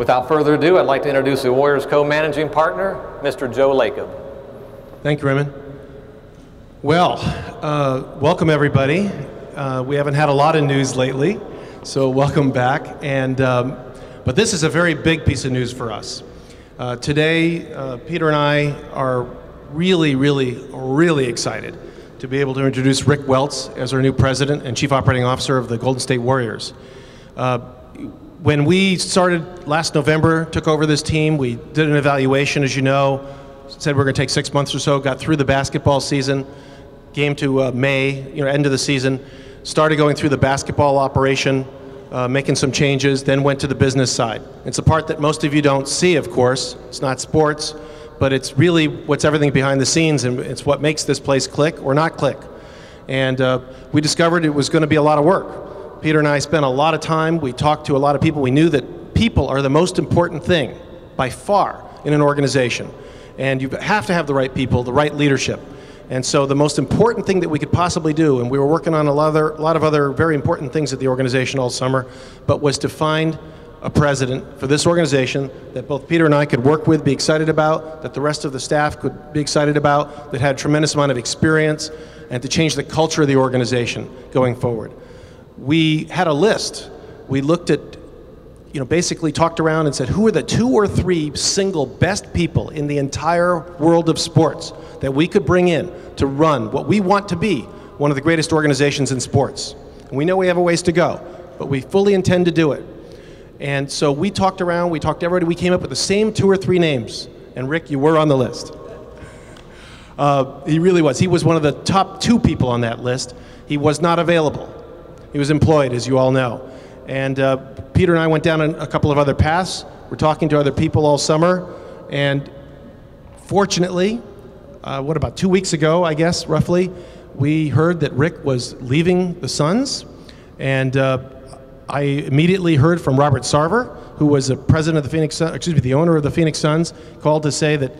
Without further ado, I'd like to introduce the Warriors co-managing partner, Mr. Joe Lacob. Thank you, Raymond. Well, welcome everybody. We haven't had a lot of news lately, so welcome back. But this is a very big piece of news for us. Today, Peter and I are really excited to be able to introduce Rick Welts as our new president and chief operating officer of the Golden State Warriors. When we started last November, took over this team, we did an evaluation, as you know, said we're going to take 6 months or so, got through the basketball season, came to May, end of the season, started going through the basketball operation, making some changes, then went to the business side. It's a part that most of you don't see, of course. It's not sports, but it's really what's everything behind the scenes, and it's what makes this place click or not click. And we discovered it was going to be a lot of work. Peter and I spent a lot of time. We talked to a lot of people. We knew that people are the most important thing by far in an organization. And you have to have the right people, the right leadership. And so the most important thing that we could possibly do, and we were working on a lot of other very important things at the organization all summer, but was to find a president for this organization that both Peter and I could work with, be excited about, that the rest of the staff could be excited about, that had a tremendous amount of experience, and to change the culture of the organization going forward. We had a list. We looked at, basically talked around and said, who are the 2 or 3 single best people in the entire world of sports that we could bring in to run what we want to be one of the greatest organizations in sports? And we know we have a ways to go, but we fully intend to do it. And so we talked around, we talked to everybody, we came up with the same 2 or 3 names. And Rick, you were on the list. He really was. He was one of the top 2 people on that list. He was not available. He was employed, as you all know. And Peter and I went down a couple of other paths. We're talking to other people all summer. And fortunately, about 2 weeks ago, I guess, roughly, we heard that Rick was leaving the Suns. And I immediately heard from Robert Sarver, who was the president of the the owner of the Phoenix Suns, called to say that,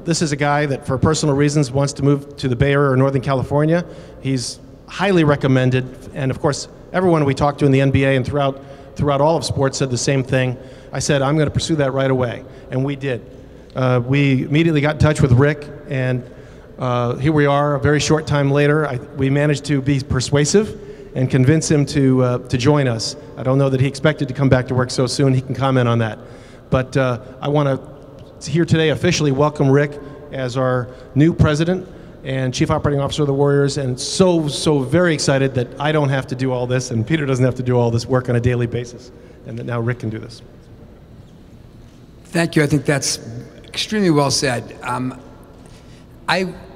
this is a guy that for personal reasons wants to move to the Bay Area or Northern California. He's highly recommended, and of course, everyone we talked to in the NBA and throughout all of sports said the same thing. I said, I'm going to pursue that right away, and we did. We immediately got in touch with Rick, and here we are, a very short time later. We managed to be persuasive and convince him to join us. I don't know that he expected to come back to work so soon. He can comment on that. But I want to here today officially welcome Rick as our new president and chief operating officer of the Warriors, and so very excited that I don't have to do all this and Peter doesn't have to do all this work on a daily basis, and that now Rick can do this. Thank you. I think that's extremely well said.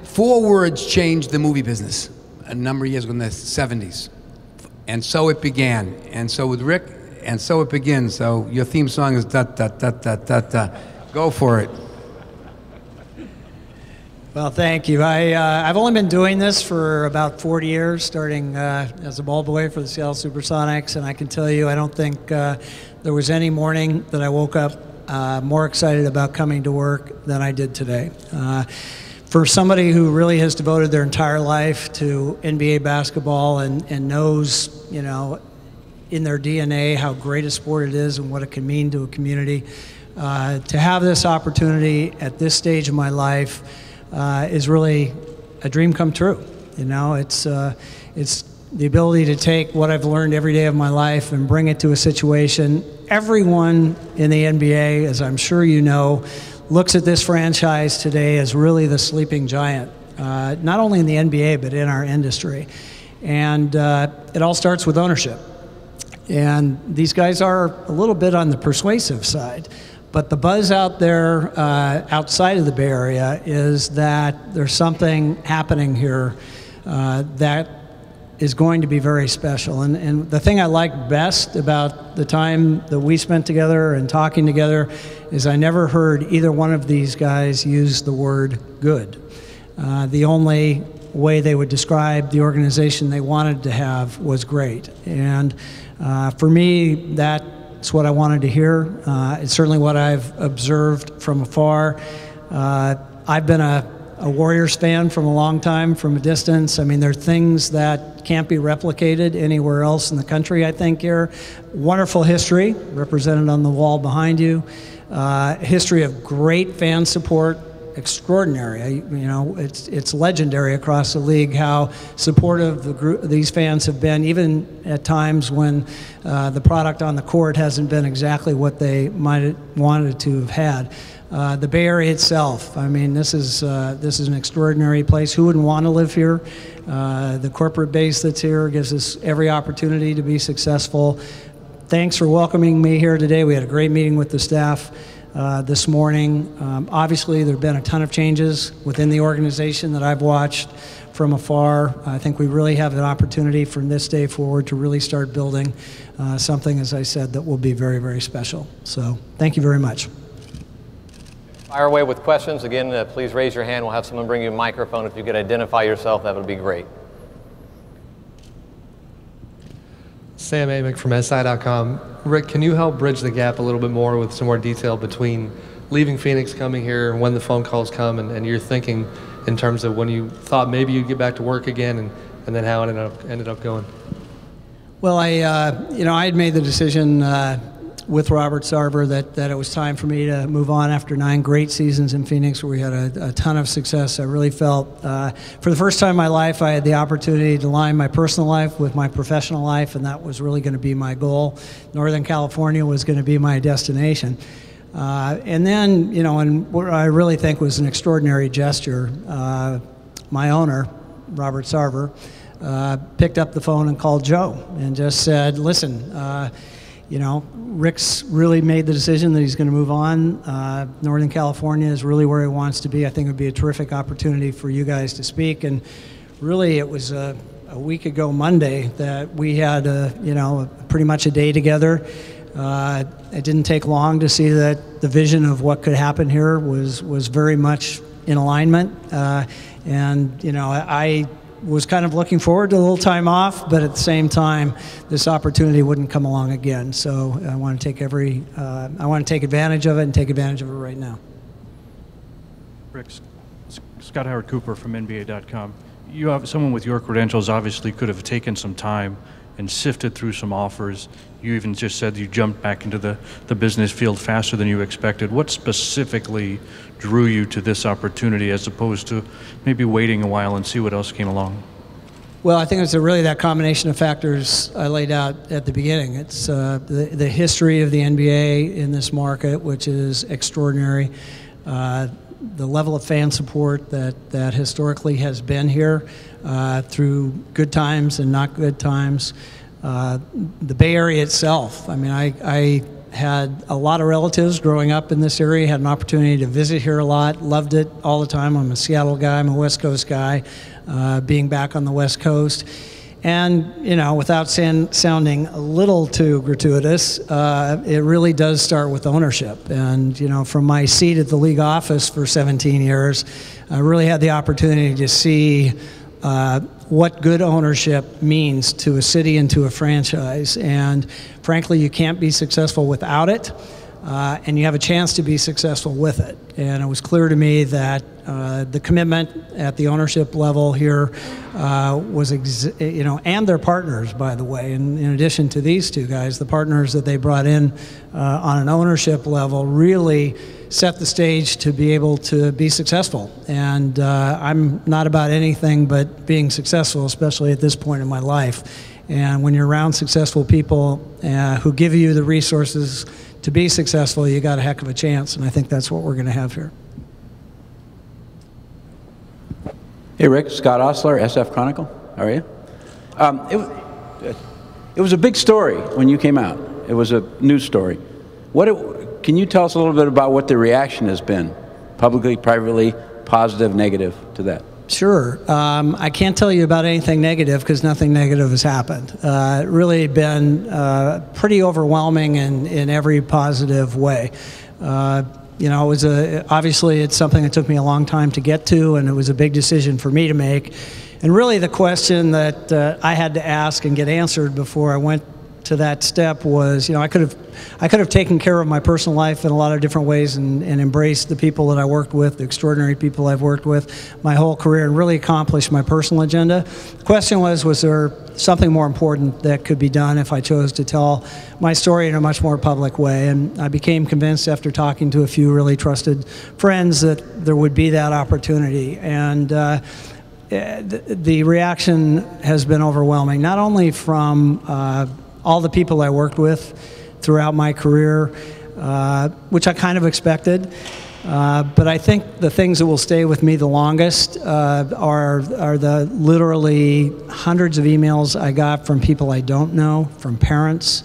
4 words changed the movie business a number of years ago in the 70s. And so it began. And so with Rick, and so it begins. So your theme song is da da da da da da. Go for it. Well, thank you. I've only been doing this for about 40 years, starting as a ball boy for the Seattle Supersonics, and I can tell you I don't think there was any morning that I woke up more excited about coming to work than I did today. For somebody who really has devoted their entire life to NBA basketball and knows, in their DNA how great a sport it is and what it can mean to a community, to have this opportunity at this stage of my life is really a dream come true. It's the ability to take what I've learned every day of my life and bring it to a situation. Everyone in the NBA, as I'm sure you know, looks at this franchise today as really the sleeping giant, not only in the NBA, but in our industry. And it all starts with ownership. And these guys are a little bit on the persuasive side. But the buzz out there outside of the Bay Area is that there's something happening here that is going to be very special. And the thing I like best about the time that we spent together and talking together is I never heard either one of these guys use the word good. The only way they would describe the organization they wanted to have was great. And for me, that's what I wanted to hear. It's certainly what I've observed from afar. I've been a a Warriors fan from a long time, from a distance. I mean, there are things that can't be replicated anywhere else in the country, I think, here. Wonderful history represented on the wall behind you. History of great fan support, extraordinary. It's legendary across the league how supportive these fans have been, even at times when the product on the court hasn't been exactly what they might have wanted to have had. The Bay Area itself, I mean, this is an extraordinary place. Who wouldn't want to live here? The corporate base that's here gives us every opportunity to be successful. Thanks for welcoming me here today. We had a great meeting with the staff this morning. Obviously, there have been a ton of changes within the organization that I've watched from afar. I think we really have an opportunity from this day forward to really start building something, as I said, that will be very, very special. So thank you very much. Fire away with questions. Again, please raise your hand. We'll have someone bring you a microphone. If you could identify yourself, that would be great. Sam Amick from SI.com. Rick, can you help bridge the gap a little bit more with some more detail between leaving Phoenix, coming here, and when the phone calls come, and your thinking in terms of when you thought maybe you'd get back to work again, and then how it ended up going? Well, I had made the decision with Robert Sarver that it was time for me to move on after 9 great seasons in Phoenix where we had a ton of success. I really felt for the first time in my life I had the opportunity to align my personal life with my professional life, and that was really going to be my goal. Northern California was going to be my destination. And then, and what I really think was an extraordinary gesture, my owner, Robert Sarver, picked up the phone and called Joe and just said, listen, Rick's really made the decision that he's going to move on. Northern California is really where he wants to be. I think it would be a terrific opportunity for you guys to speak. And really, it was a week ago Monday that we had pretty much a day together. It didn't take long to see that the vision of what could happen here was very much in alignment. I was kind of looking forward to a little time off, but at the same time, this opportunity wouldn't come along again. So I want to take advantage of it and take advantage of it right now. Rick, Scott Howard Cooper from NBA.com. You have someone with your credentials obviously could have taken some time and sifted through some offers. You even just said you jumped back into the business field faster than you expected. What specifically drew you to this opportunity as opposed to maybe waiting a while and see what else came along? Well, I think it's really that combination of factors I laid out at the beginning. It's the history of the NBA in this market, which is extraordinary. The level of fan support that historically has been here through good times and not good times. The Bay Area itself. I mean, I had a lot of relatives growing up in this area, had an opportunity to visit here a lot, loved it all the time. I'm a Seattle guy, I'm a West Coast guy, being back on the West Coast. And, without sounding a little too gratuitous, it really does start with ownership. And, from my seat at the league office for 17 years, I really had the opportunity to see what good ownership means to a city and to a franchise. And frankly, you can't be successful without it, and you have a chance to be successful with it. And it was clear to me that the commitment at the ownership level here was, and their partners, by the way, and in addition to these two guys, the partners that they brought in on an ownership level really set the stage to be able to be successful. And I'm not about anything but being successful, especially at this point in my life. And when you're around successful people who give you the resources to be successful, you got a heck of a chance, and I think that's what we're going to have here. Hey Rick, Scott Osler, SF Chronicle. How are you? It was a big story when you came out. It was a news story. Can you tell us a little bit about what the reaction has been, publicly, privately, positive, negative to that? Sure. I can't tell you about anything negative because nothing negative has happened. It really been pretty overwhelming in every positive way. It was obviously it's something that took me a long time to get to, and it was a big decision for me to make. And really the question that I had to ask and get answered before I went to that step was, I could have taken care of my personal life in a lot of different ways and embraced the people that I worked with, the extraordinary people I've worked with my whole career, and really accomplished my personal agenda. The question was there something more important that could be done if I chose to tell my story in a much more public way? And I became convinced after talking to a few really trusted friends that there would be that opportunity. And the reaction has been overwhelming, not only from all the people I worked with throughout my career, which I kind of expected, but I think the things that will stay with me the longest are the literally hundreds of emails I got from people I don't know, from parents,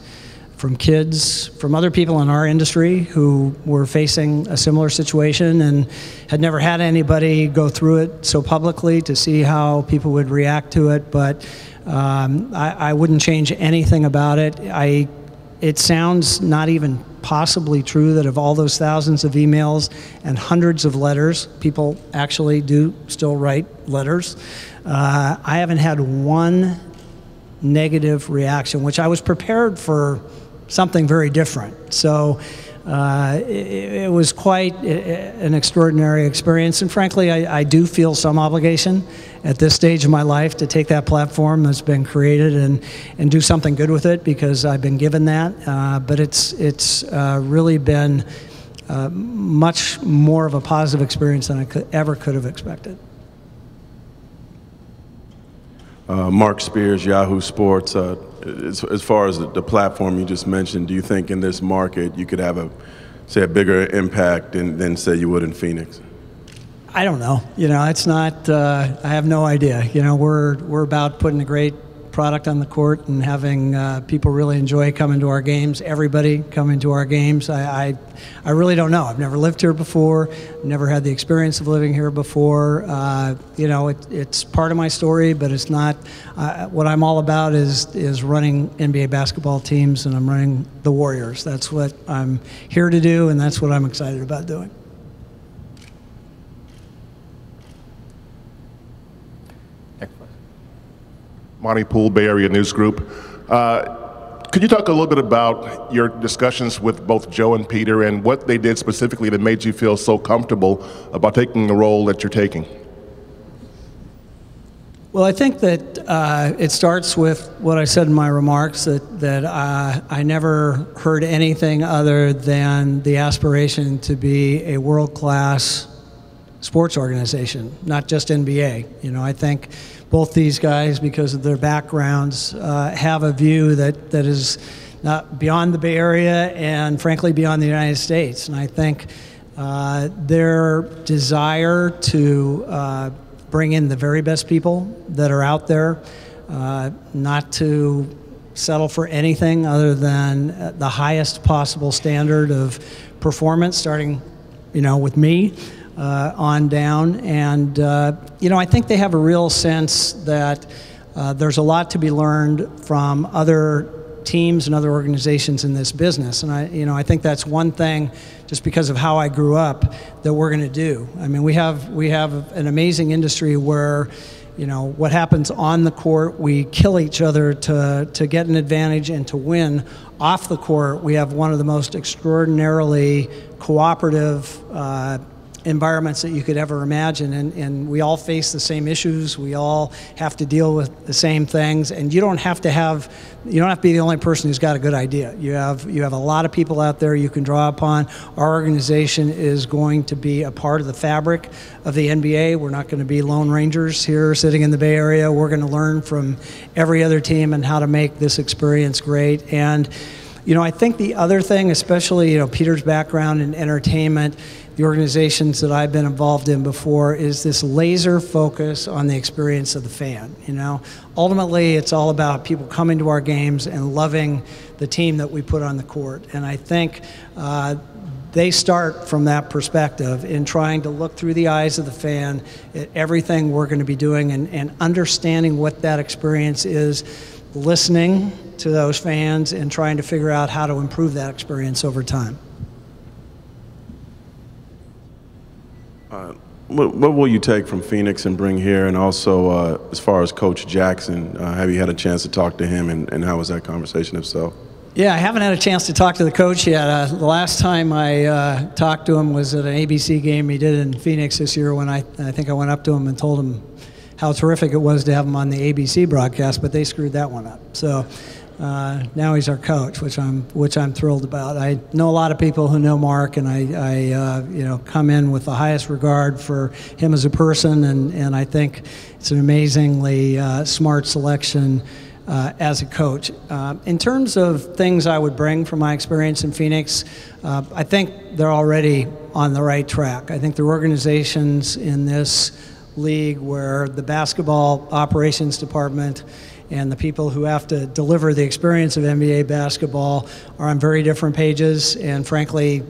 from kids, from other people in our industry who were facing a similar situation and had never had anybody go through it so publicly to see how people would react to it. But I wouldn't change anything about it. It sounds not even possibly true that of all those thousands of emails and hundreds of letters, people actually do still write letters. I haven't had one negative reaction, which I was prepared for something very different. So it was quite an extraordinary experience, and frankly, I do feel some obligation at this stage of my life to take that platform that's been created and do something good with it, because I've been given that. But it's really been much more of a positive experience than I ever could have expected. Mark Spears, Yahoo Sports. As far as the platform you just mentioned, do you think in this market you could have a bigger impact than say you would in Phoenix? I don't know. It's not. I have no idea. We're about putting a great product on the court and having people really enjoy coming to our games. Everybody coming to our games. I really don't know. I've never lived here before. Never had the experience of living here before. It's part of my story, but it's not. What I'm all about is running NBA basketball teams, and I'm running the Warriors. That's what I'm here to do, and that's what I'm excited about doing. Monty Poole, Bay Area News Group. Could you talk a little bit about your discussions with both Joe and Peter and what they did specifically that made you feel so comfortable about taking the role that you're taking? Well, I think that it starts with what I said in my remarks, that I never heard anything other than the aspiration to be a world-class sports organization, not just NBA. I think both these guys, because of their backgrounds, have a view that is not beyond the Bay Area and frankly beyond the United States. And I think their desire to bring in the very best people that are out there, not to settle for anything other than the highest possible standard of performance, starting with me on down. And I think they have a real sense that there's a lot to be learned from other teams and other organizations in this business. And I think that's one thing, just because of how I grew up, that we're going to do. I mean, we have an amazing industry where what happens on the court, we kill each other to get an advantage and to win. Off the court, we have one of the most extraordinarily cooperative environments that you could ever imagine, and we all face the same issues. We all have to deal with the same things, and you don't have to be the only person who's got a good idea. You have a lot of people out there you can draw upon. Our organization is going to be a part of the fabric of the NBA. We're not going to be lone rangers here sitting in the Bay Area. We're going to learn from every other team and how to make this experience great. And I think the other thing, especially Peter's background in entertainment, the organizations that I've been involved in before, is this laser focus on the experience of the fan. Ultimately, it's all about people coming to our games and loving the team that we put on the court. And I think they start from that perspective in trying to look through the eyes of the fan at everything we're going to be doing and understanding what that experience is, listening to those fans and trying to figure out how to improve that experience over time. what will you take from Phoenix and bring here? And also, as far as Coach Jackson, have you had a chance to talk to him, and how was that conversation, if so? Yeah, I haven't had a chance to talk to the coach yet. The last time I talked to him was at an ABC game he did in Phoenix this year when I think I went up to him and told him how terrific it was to have him on the ABC broadcast, but they screwed that one up. So now he's our coach, which I'm thrilled about. I know a lot of people who know Mark, and I come in with the highest regard for him as a person, and I think it's an amazingly smart selection as a coach. In terms of things I would bring from my experience in Phoenix, I think they're already on the right track. I think there are organizations in this league where the basketball operations department and the people who have to deliver the experience of NBA basketball are on very different pages, and frankly,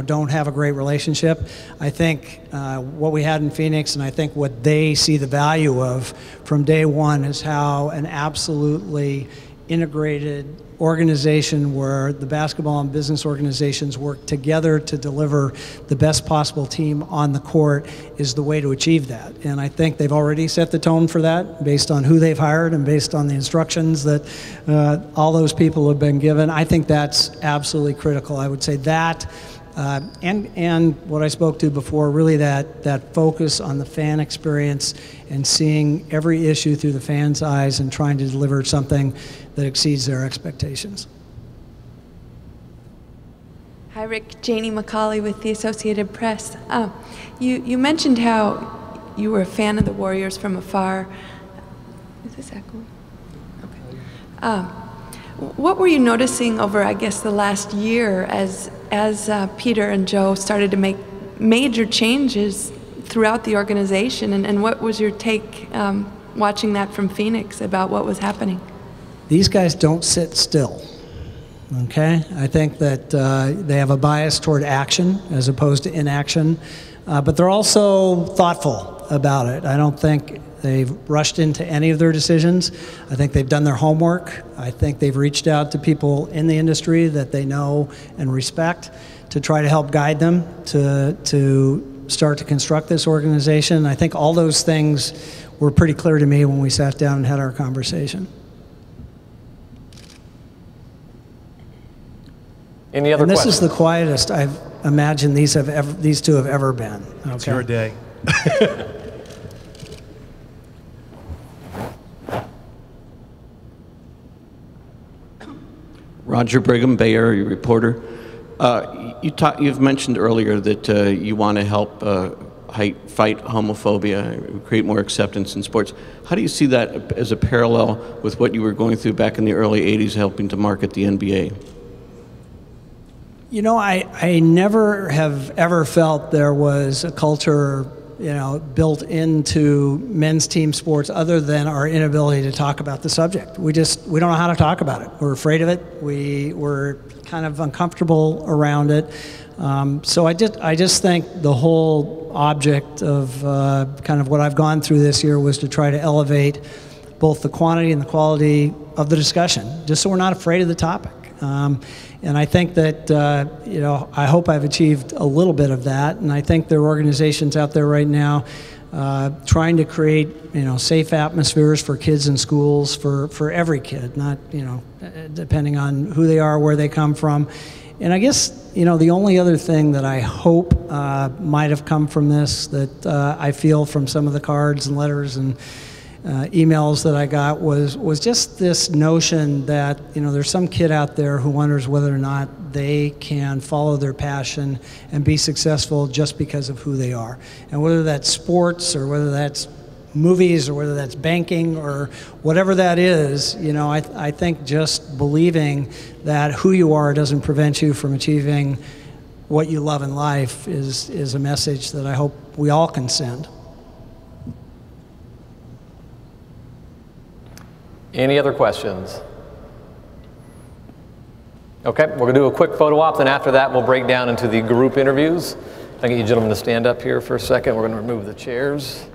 don't have a great relationship. I think what we had in Phoenix, and I think what they see the value of from day one, is how an absolutely integrated organization where the basketball and business organizations work together to deliver the best possible team on the court is the way to achieve that. And I think they've already set the tone for that based on who they've hired and based on the instructions that all those people have been given. I think that's absolutely critical. I would say that and what I spoke to before, really that focus on the fan experience and seeing every issue through the fans' eyes and trying to deliver something that exceeds their expectations. Hi, Rick. Janie McCauley with the Associated Press. You mentioned how you were a fan of the Warriors from afar. Is this echoing? Okay. What were you noticing over, I guess, the last year as Peter and Joe started to make major changes throughout the organization, and what was your take watching that from Phoenix about what was happening? These guys don't sit still, okay? I think that they have a bias toward action as opposed to inaction, but they're also thoughtful about it. I don't think they've rushed into any of their decisions. I think they've done their homework. I think they've reached out to people in the industry that they know and respect to try to help guide them to start to construct this organization. I think all those things were pretty clear to me when we sat down and had our conversation. Any other questions? This is the quietest I've imagined these two have ever been. Okay. It's your day. Roger Brigham, Bay Area reporter. You've mentioned earlier that you want to help fight homophobia, create more acceptance in sports. How do you see that as a parallel with what you were going through back in the early 80s, helping to market the NBA? You know, I never have ever felt there was a culture, built into men's team sports other than our inability to talk about the subject. We don't know how to talk about it. We're afraid of it. We're kind of uncomfortable around it. So I just think the whole object of kind of what I've gone through this year was to try to elevate both the quantity and the quality of the discussion, just so we're not afraid of the topic. And I think that, I hope I've achieved a little bit of that. And I think there are organizations out there right now trying to create, safe atmospheres for kids in schools, for every kid, not, depending on who they are, where they come from. And I guess, the only other thing that I hope might have come from this that I feel from some of the cards and letters and emails that I got was just this notion that there's some kid out there who wonders whether or not they can follow their passion and be successful just because of who they are, and whether that's sports or whether that's movies or whether that's banking or whatever that is. I think just believing that who you are doesn't prevent you from achieving what you love in life is a message that I hope we all can send. Any other questions? Okay, we're going to do a quick photo op, then after that we'll break down into the group interviews. I'll get you gentlemen to stand up here for a second. We're going to remove the chairs.